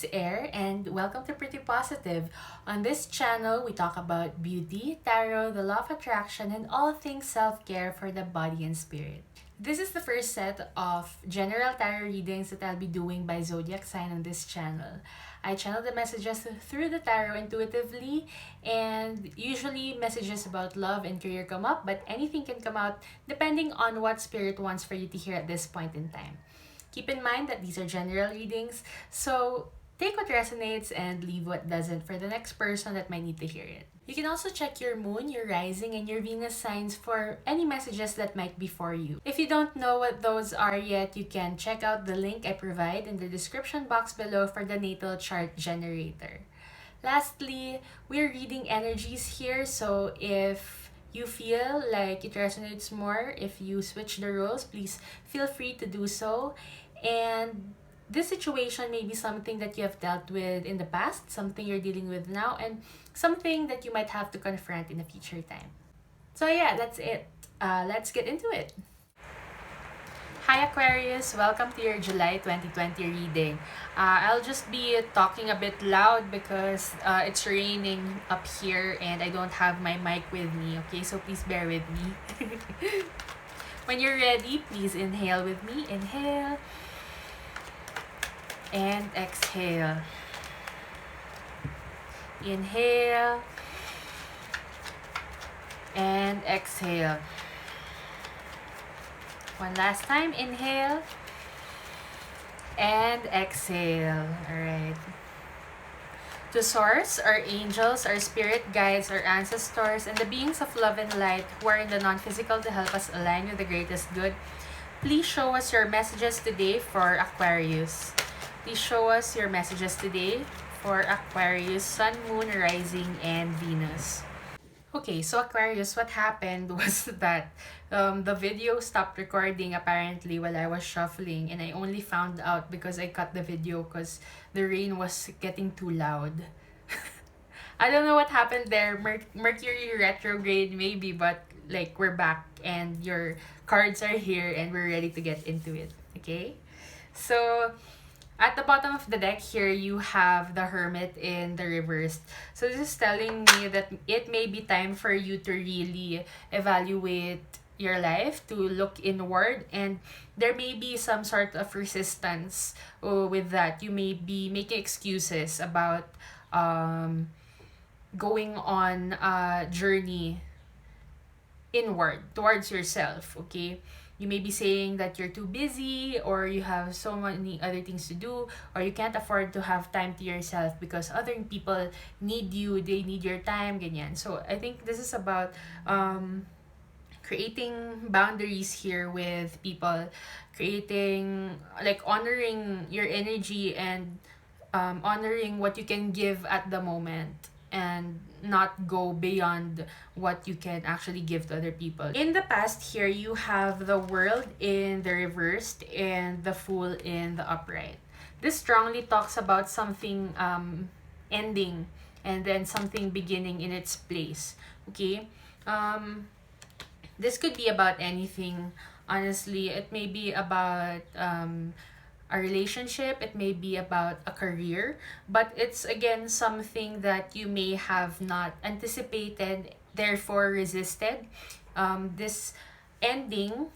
it's Air, and welcome to Pretty Positive. On this channel, we talk about beauty, tarot, the law of attraction, and all things self-care for the body and spirit. This is the first set of general tarot readings that I'll be doing by zodiac sign on this channel. I channel the messages through the tarot intuitively, and usually messages about love and career come up, but anything can come out depending on what spirit wants for you to hear at this point in time. Keep in mind that these are general readings, so take what resonates and leave what doesn't for the next person that might need to hear it. You can also check your moon, your rising, and your Venus signs for any messages that might be for you. If you don't know what those are yet, you can check out the link I provide in the description box below for the natal chart generator. Lastly, we're reading energies here, so if you feel like it resonates more, if you switch the roles, please feel free to do so. And this situation may be something that you have dealt with in the past, something you're dealing with now, and something that you might have to confront in a future time. So yeah, that's it. Let's get into it. Hi Aquarius, welcome to your July 2020 reading. I'll just be talking a bit loud because it's raining up here and I don't have my mic with me, okay? So please bear with me. When you're ready, please inhale with me. Inhale. And exhale. Inhale. And exhale. One last time. Inhale. And exhale. Alright. To Source, our angels, our spirit guides, our ancestors, and the beings of love and light who are in the non-physical to help us align with the greatest good, please show us your messages today for Aquarius. Please show us your messages today for Aquarius, Sun, Moon, Rising, and Venus. Okay, so Aquarius, what happened was that the video stopped recording apparently while I was shuffling, and I only found out because I cut the video because the rain was getting too loud. I don't know what happened there. Mercury Retrograde maybe, but like we're back and your cards are here and we're ready to get into it. Okay? So at the bottom of the deck here, you have the Hermit in the reverse. So this is telling me that it may be time for you to really evaluate your life, to look inward, and there may be some sort of resistance with that. You may be making excuses about going on a journey inward towards yourself, okay? You may be saying that you're too busy or you have so many other things to do or you can't afford to have time to yourself because other people need you, they need your time, ganyan. So I think this is about creating boundaries here with people, creating, like, honoring your energy and honoring what you can give at the moment and not go beyond what you can actually give to other people. In the past here, you have the World in the reversed and the Fool in the upright. This strongly talks about something ending and then something beginning in its place. Okay? This could be about anything. Honestly, it may be about a relationship, it may be about a career, but it's again something that you may have not anticipated, therefore resisted. This ending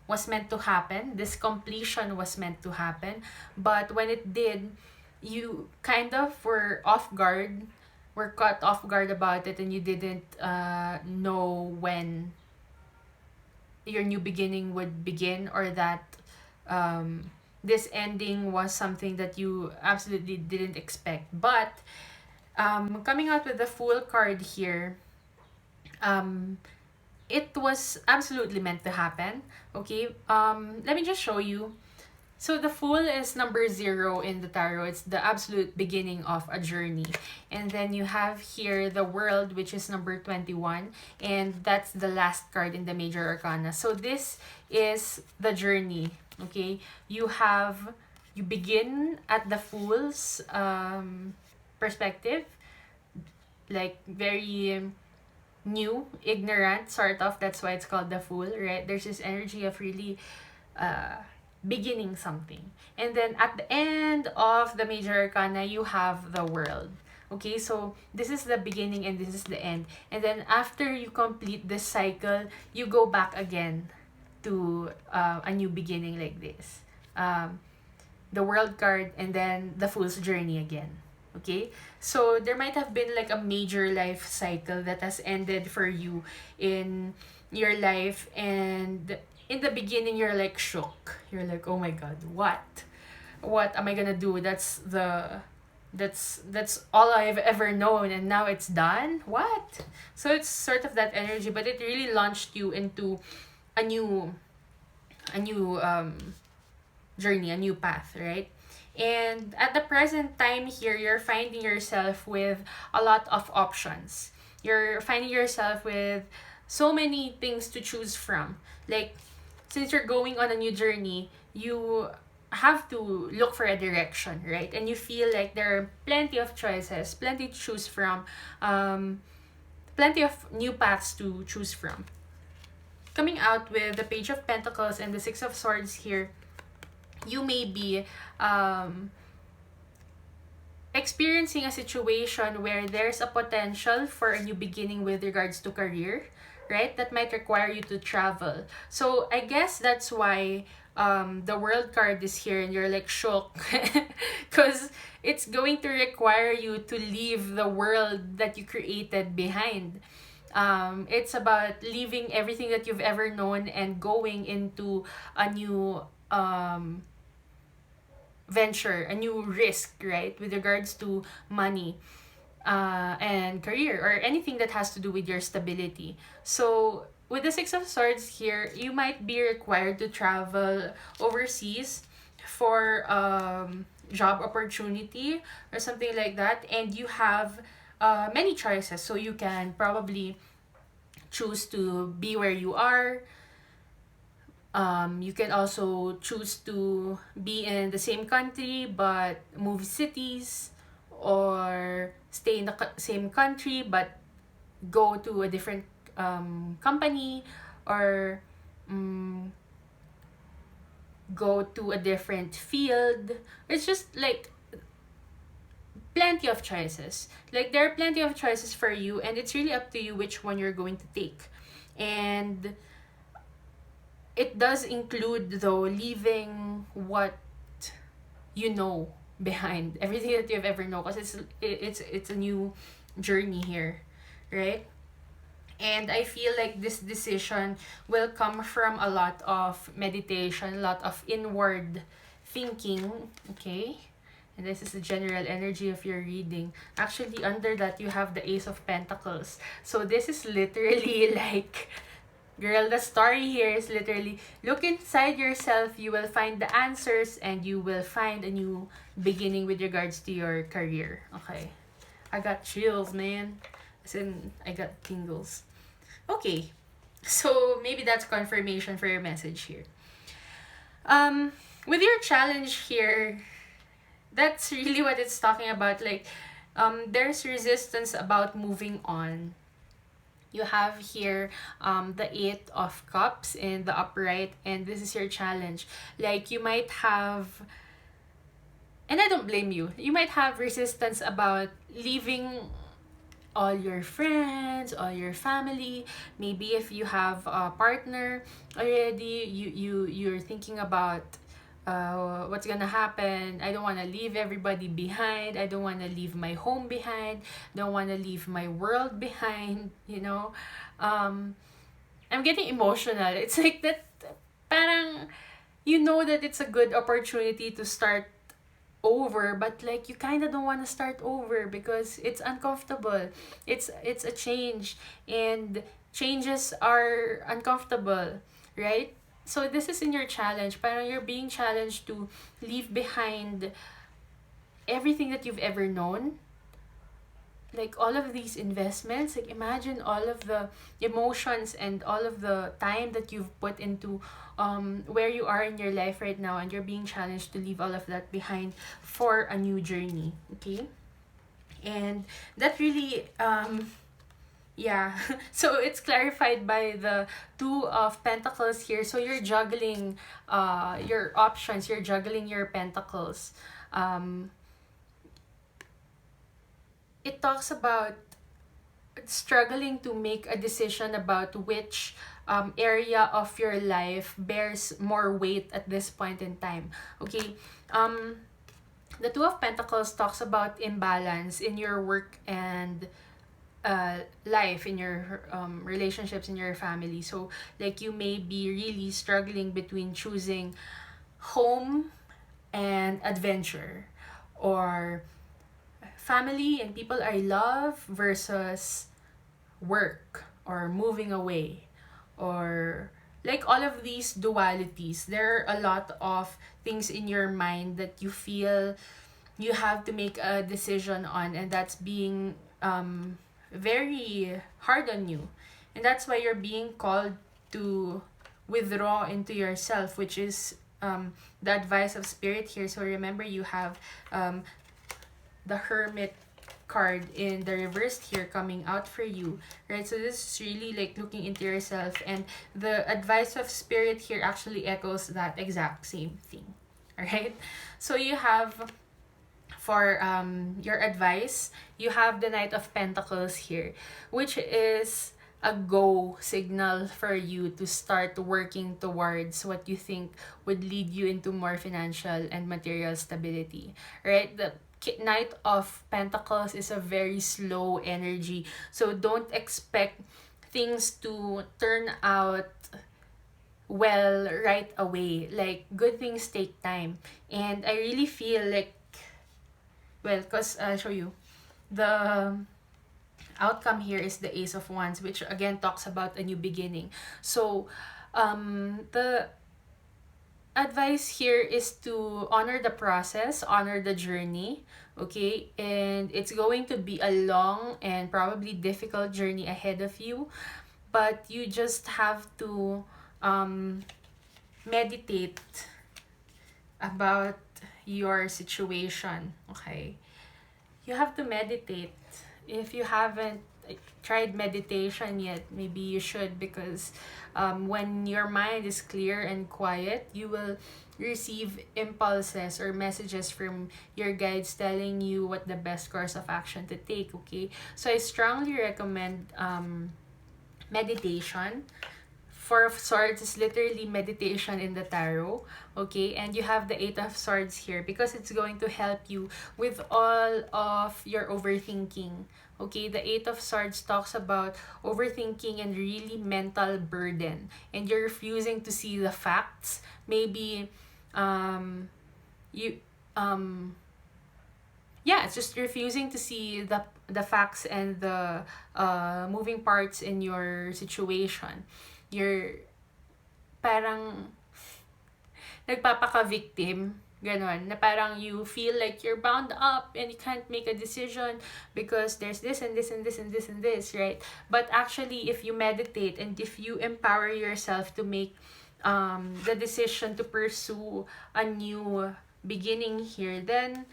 was meant to happen, this completion was meant to happen, but when it did, you kind of were off guard, were caught off guard about it, and you didn't know when your new beginning would begin, or that this ending was something that you absolutely didn't expect. But coming out with the Fool card here, it was absolutely meant to happen. Okay, let me just show you. So the Fool is number 0 in the tarot. It's the absolute beginning of a journey. And then you have here the World, which is number 21. And that's the last card in the major arcana. So this is the journey. Okay, you begin at the Fool's perspective, like very new, ignorant, sort of. That's why it's called the Fool, right? There's this energy of really beginning something. And then at the end of the major arcana, you have the world. Okay, so this is the beginning and this is the end. And then after you complete this cycle, you go back again to a new beginning like this. The world card and then the fool's journey again. Okay, so there might have been like a major life cycle that has ended for you in your life, and in the beginning you're like shook. You're like, oh my god, what am I gonna do? That's all I've ever known, and now it's done. What? So it's sort of that energy, but it really launched you into a new journey, a new path, right? And at the present time here, you're finding yourself with a lot of options. You're finding yourself with so many things to choose from. Like, since you're going on a new journey, you have to look for a direction, right? And you feel like there are plenty of choices, plenty to choose from, plenty of new paths to choose from. Coming out with the Page of Pentacles and the Six of Swords here, you may be experiencing a situation where there's a potential for a new beginning with regards to career, right? That might require you to travel. So I guess that's why the world card is here and you're like shook because it's going to require you to leave the world that you created behind. It's about leaving everything that you've ever known and going into a new venture, a new risk, right? With regards to money and career or anything that has to do with your stability. So with the Six of Swords here, you might be required to travel overseas for job opportunity or something like that, and you have many choices. So you can probably choose to be where you are. You can also choose to be in the same country but move cities, or stay in the same country but go to a different company, or go to a different field. It's just like plenty of choices. Like there are plenty of choices for you, and it's really up to you which one you're going to take. And it does include, though, leaving what you know behind, everything that you've ever known, because it's a new journey here, right? And I feel like this decision will come from a lot of meditation, a lot of inward thinking, okay? And this is the general energy of your reading. Actually, under that, you have the Ace of Pentacles. So this is literally like, girl, the story here is literally, look inside yourself, you will find the answers, and you will find a new beginning with regards to your career. Okay. I got chills, man. As in, I got tingles. Okay. So, maybe that's confirmation for your message here. With your challenge here, that's really what it's talking about. Like, there's resistance about moving on. You have here the Eight of Cups in the upright, and this is your challenge. Like, you might have, and I don't blame you, you might have resistance about leaving all your friends, all your family. Maybe if you have a partner already, you're thinking about what's gonna happen. I don't want to leave everybody behind. I don't want to leave my home behind. Don't want to leave my world behind, you know. I'm getting emotional. It's like that, parang, you know that it's a good opportunity to start over, but like you kind of don't want to start over because it's uncomfortable. It's a change, and changes are uncomfortable, right? So this is in your challenge. Parang you're being challenged to leave behind everything that you've ever known. Like all of these investments, like imagine all of the emotions and all of the time that you've put into where you are in your life right now, and you're being challenged to leave all of that behind for a new journey, okay? And that really Yeah. So it's clarified by the two of pentacles here. So you're juggling your options, you're juggling your pentacles. Um it talks about struggling to make a decision about which area of your life bears more weight at this point in time. Okay. The two of pentacles talks about imbalance in your work and life, in your relationships, in your family. So like you may be really struggling between choosing home and adventure, or family and people I love versus work or moving away, or like all of these dualities. There are a lot of things in your mind that you feel you have to make a decision on, and that's being very hard on you. And that's why you're being called to withdraw into yourself, which is the advice of spirit here. So remember, you have the Hermit card in the reverse here coming out for you, right? So this is really like looking into yourself, and the advice of spirit here actually echoes that exact same thing. All right. So you have, for your advice, you have the Knight of Pentacles here, which is a go signal for you to start working towards what you think would lead you into more financial and material stability, right? The Knight of Pentacles is a very slow energy, so don't expect things to turn out well right away. Like, good things take time, and I really feel like, well, because I'll show you the outcome here is the Ace of Wands, which again talks about a new beginning. So the advice here is to honor the process, honor the journey, okay? And it's going to be a long and probably difficult journey ahead of you, but you just have to meditate about your situation, okay? You have to meditate. If you haven't tried meditation yet, maybe you should, because when your mind is clear and quiet, you will receive impulses or messages from your guides telling you what the best course of action to take, okay? So I strongly recommend meditation. Four of Swords is literally meditation in the tarot, okay? And you have the Eight of Swords here because it's going to help you with all of your overthinking, okay? The Eight of Swords talks about overthinking and really mental burden, and you're refusing to see the facts. Maybe you yeah, it's just refusing to see the facts and the moving parts in your situation. You're parang nagpapaka-victim, ganon, na parang you feel like you're bound up and you can't make a decision because there's this and this and this and this and this, right? But actually, if you meditate and if you empower yourself to make the decision to pursue a new beginning here, then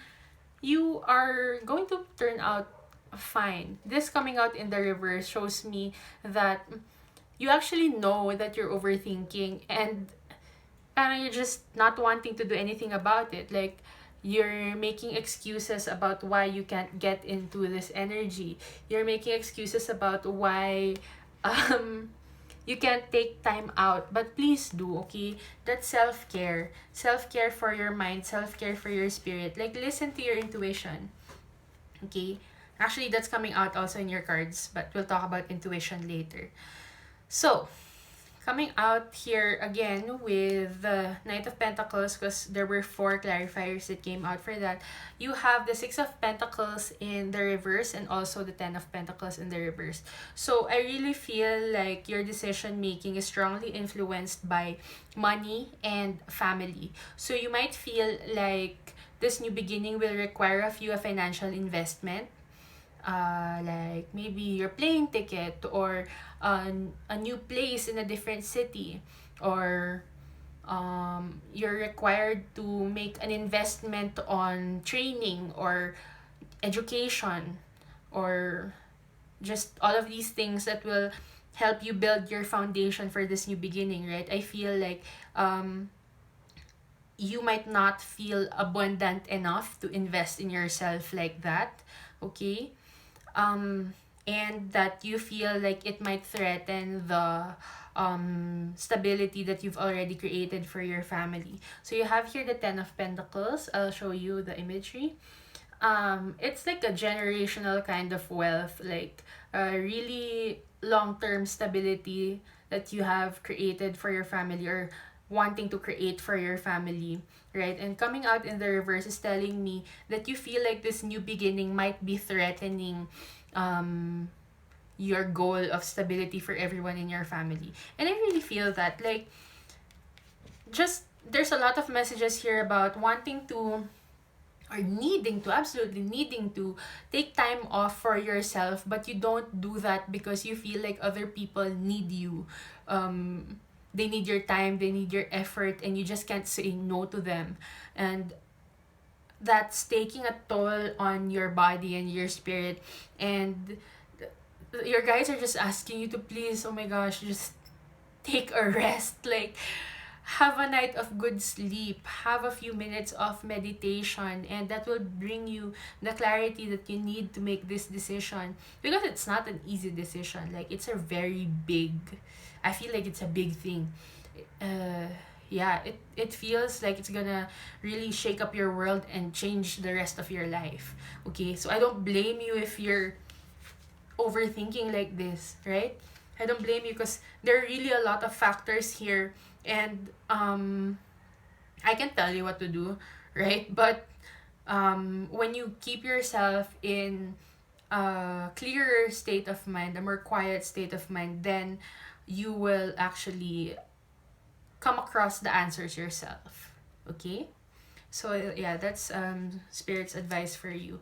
you are going to turn out fine. This coming out in the reverse shows me that you actually know that you're overthinking, and you're just not wanting to do anything about it. Like, you're making excuses about why you can't get into this energy. You're making excuses about why you can't take time out. But please do, okay? That's self-care. Self-care for your mind, self-care for your spirit. Like, listen to your intuition, okay? Actually, that's coming out also in your cards, but we'll talk about intuition later. So, coming out here again with the Knight of Pentacles, because there were 4 clarifiers that came out for that. You have the Six of Pentacles in the reverse and also the Ten of Pentacles in the reverse. So, I really feel like your decision making is strongly influenced by money and family. So, you might feel like this new beginning will require of you a financial investment. Like maybe your plane ticket, or a new place in a different city, or you're required to make an investment on training or education, or just all of these things that will help you build your foundation for this new beginning, right? I feel like you might not feel abundant enough to invest in yourself like that, okay? And that you feel like it might threaten the stability that you've already created for your family. So you have here the Ten of Pentacles. I'll show you the imagery. It's like a generational kind of wealth, like a really long-term stability that you have created for your family or wanting to create for your family, right? And coming out in the reverse is telling me that you feel like this new beginning might be threatening your goal of stability for everyone in your family. And I really feel that, like, just there's a lot of messages here about wanting to or needing to, absolutely needing to take time off for yourself, but you don't do that because you feel like other people need you. They need your time, they need your effort, and you just can't say no to them. And that's taking a toll on your body and your spirit. And your guys are just asking you to please, oh my gosh, just take a rest. Like, have a night of good sleep, have a few minutes of meditation, and that will bring you the clarity that you need to make this decision, because it's not an easy decision. Like, it's a very big, I feel like it's a big thing. Yeah, it feels like it's gonna really shake up your world and change the rest of your life. Okay, so I don't blame you if you're overthinking like this, right? I don't blame you, because there are really a lot of factors here, and I can tell you what to do, right? But when you keep yourself in a clearer state of mind, a more quiet state of mind, then you will actually come across the answers yourself. Okay? So yeah, that's Spirit's advice for you.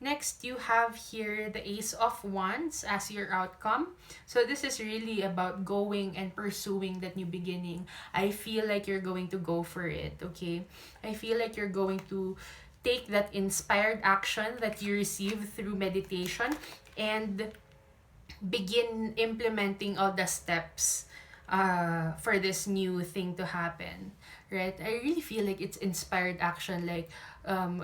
Next, you have here the Ace of Wands as your outcome. So this is really about going and pursuing that new beginning. I feel like you're going to go for it, okay? I feel like you're going to take that inspired action that you receive through meditation and begin implementing all the steps for this new thing to happen, right? I really feel like it's inspired action. Like,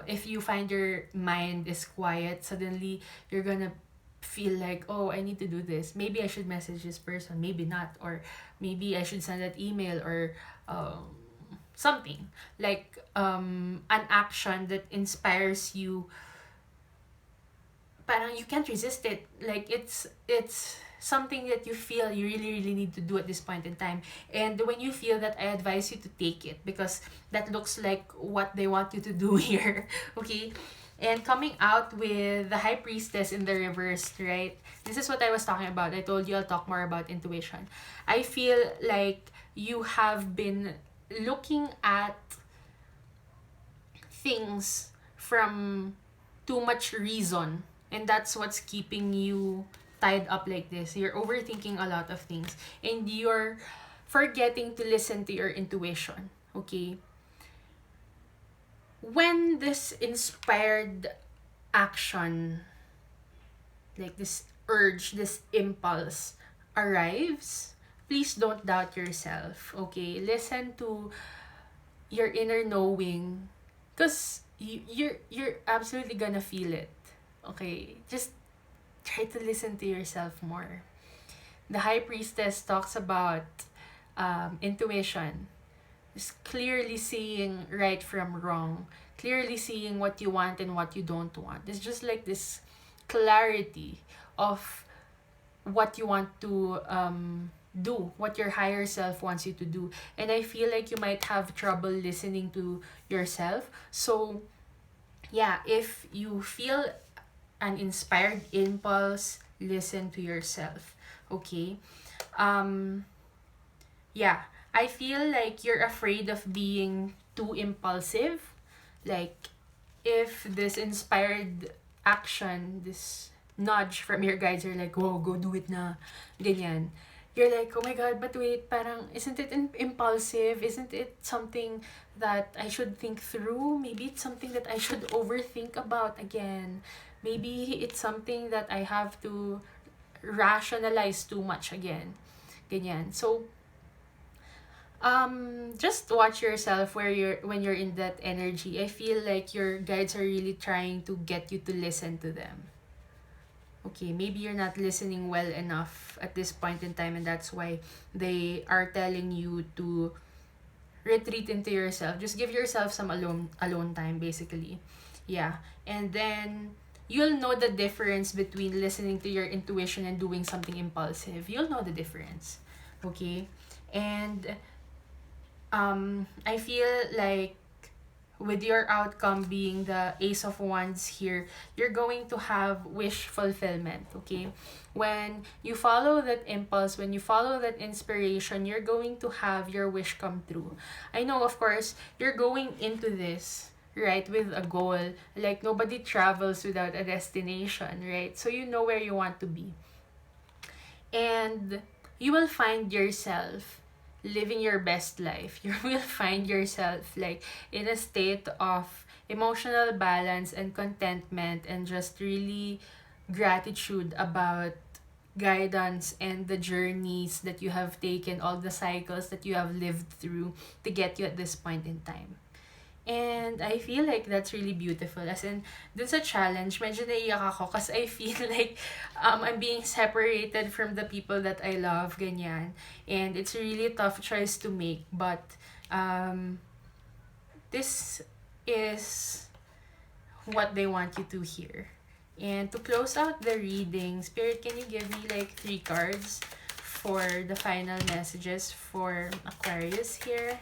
if you find your mind is quiet, suddenly you're gonna feel like, oh, I need to do this. Maybe I should message this person, maybe not, or maybe I should send that email, or something like an action that inspires you. Parang you can't resist it. Like, it's something that you feel you really need to do at this point in time. And when you feel that, I advise you to take it, because that looks like what they want you to do here. Okay? And coming out with the High Priestess in the reverse, right? This is what I was talking about. I told you I'll talk more about intuition. I feel like you have been looking at things from too much reason, and that's what's keeping you tied up like this. You're overthinking a lot of things, and you're forgetting to listen to your intuition. Okay? When this inspired action, like this urge, this impulse arrives, please don't doubt yourself. Okay? Listen to your inner knowing, because you're absolutely gonna feel it. Okay? Just try to listen to yourself more. The High Priestess talks about intuition. Just clearly seeing right from wrong. Clearly seeing what you want and what you don't want. It's just like this clarity of what you want to do, what your higher self wants you to do. And I feel like you might have trouble listening to yourself. So yeah, if you feel an inspired impulse, listen to yourself. Okay? Yeah, I feel like you're afraid of being too impulsive. Like, if this inspired action, this nudge from your guides are like, whoa, go do it na, ganyan. You're like, oh my god, but wait, parang, isn't it impulsive? Isn't it something that I should think through? Maybe it's something that I should overthink about again. Maybe it's something that I have to rationalize too much again. Ganyan. So, just watch yourself where you're when you're in that energy. I feel like your guides are really trying to get you to listen to them. Okay, maybe you're not listening well enough at this point in time, and that's why they are telling you to retreat into yourself. Just give yourself some alone time, basically. Yeah. And then you'll know the difference between listening to your intuition and doing something impulsive. You'll know the difference. Okay? And I feel like with your outcome being the Ace of Wands here, you're going to have wish fulfillment, okay? When you follow that impulse, when you follow that inspiration, you're going to have your wish come true. I know, of course, you're going into this, right, with a goal. Like, nobody travels without a destination, right? So you know where you want to be. And you will find yourself living your best life. You will find yourself like in a state of emotional balance and contentment, and just really gratitude about guidance and the journeys that you have taken, all the cycles that you have lived through to get you at this point in time. And I feel like that's really beautiful. As in, dun sa challenge, medyo naiyak ako kasi I feel like I'm being separated from the people that I love, ganyan. And it's a really tough choice to make. But this is what they want you to hear. And to close out the reading, Spirit, can you give me like 3 cards for the final messages for Aquarius here?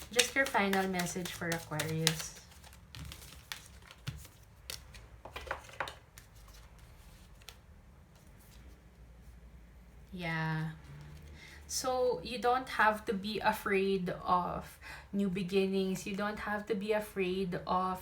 Just your final message for Aquarius. Yeah. So, you don't have to be afraid of new beginnings. You don't have to be afraid of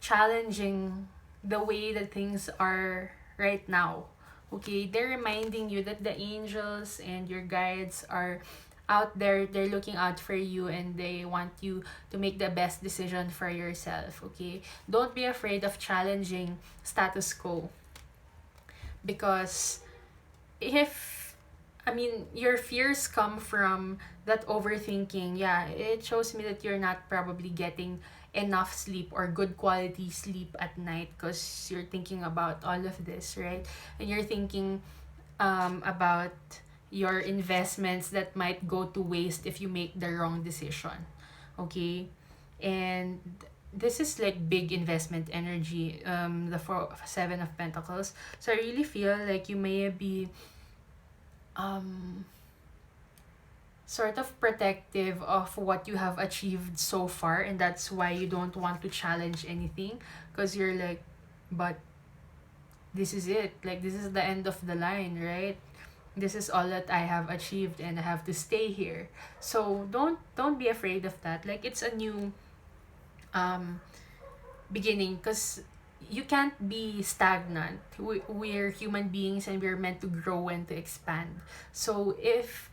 challenging the way that things are right now. Okay? They're reminding you that the angels and your guides are out there. They're looking out for you, and they want you to make the best decision for yourself. Okay? Don't be afraid of challenging status quo, because if your fears come from that overthinking, yeah, it shows me that you're not probably getting enough sleep or good quality sleep at night, because you're thinking about all of this, right? And you're thinking about your investments that might go to waste if you make the wrong decision. Okay? And this is like big investment energy, the 7 of Pentacles. So I really feel like you may be sort of protective of what you have achieved so far, and that's why you don't want to challenge anything, because you're like, but this is it, like this is the end of the line, right? This is all that I have achieved, and I have to stay here. So don't be afraid of that. Like, it's a new beginning, because you can't be stagnant. We're human beings, and we're meant to grow and to expand. So if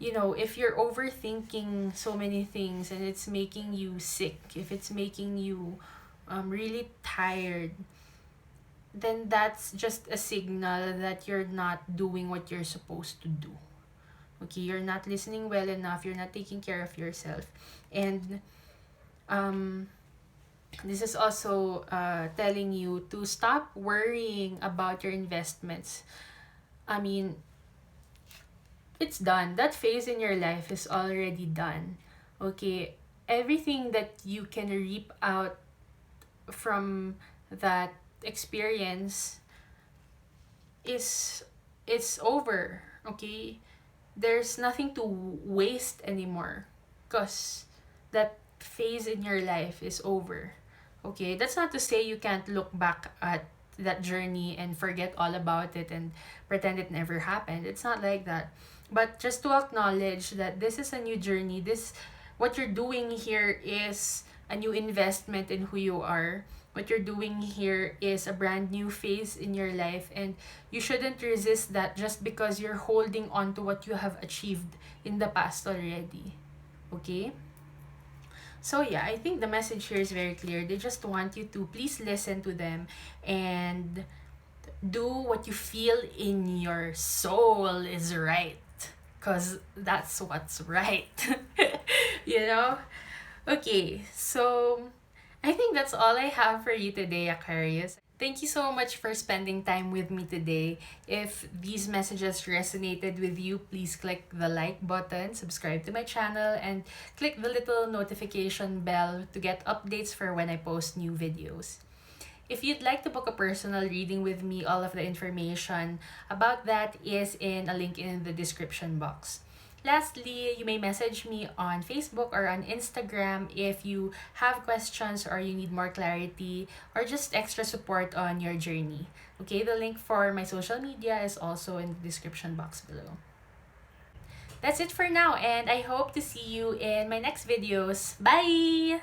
if you're overthinking so many things and it's making you sick, if it's making you really tired, then that's just a signal that you're not doing what you're supposed to do. Okay, you're not listening well enough, you're not taking care of yourself. And this is also telling you to stop worrying about your investments. It's done. That phase in your life is already done. Okay, everything that you can reap out from that experience it's over. Okay, there's nothing to waste anymore, because that phase in your life is over. Okay, that's not to say you can't look back at that journey and forget all about it and pretend it never happened. It's not like that. But just to acknowledge that this is a new journey. What you're doing here is a new investment in who you are. What you're doing here is a brand new phase in your life, and you shouldn't resist that just because you're holding on to what you have achieved in the past already. Okay? So yeah, I think the message here is very clear. They just want you to please listen to them and do what you feel in your soul is right. Because that's what's right. You know? Okay, so I think that's all I have for you today, Aquarius. Thank you so much for spending time with me today. If these messages resonated with you, please click the like button, subscribe to my channel, and click the little notification bell to get updates for when I post new videos. If you'd like to book a personal reading with me, all of the information about that is in a link in the description box. Lastly, you may message me on Facebook or on Instagram if you have questions or you need more clarity or just extra support on your journey. Okay, the link for my social media is also in the description box below. That's it for now, and I hope to see you in my next videos. Bye!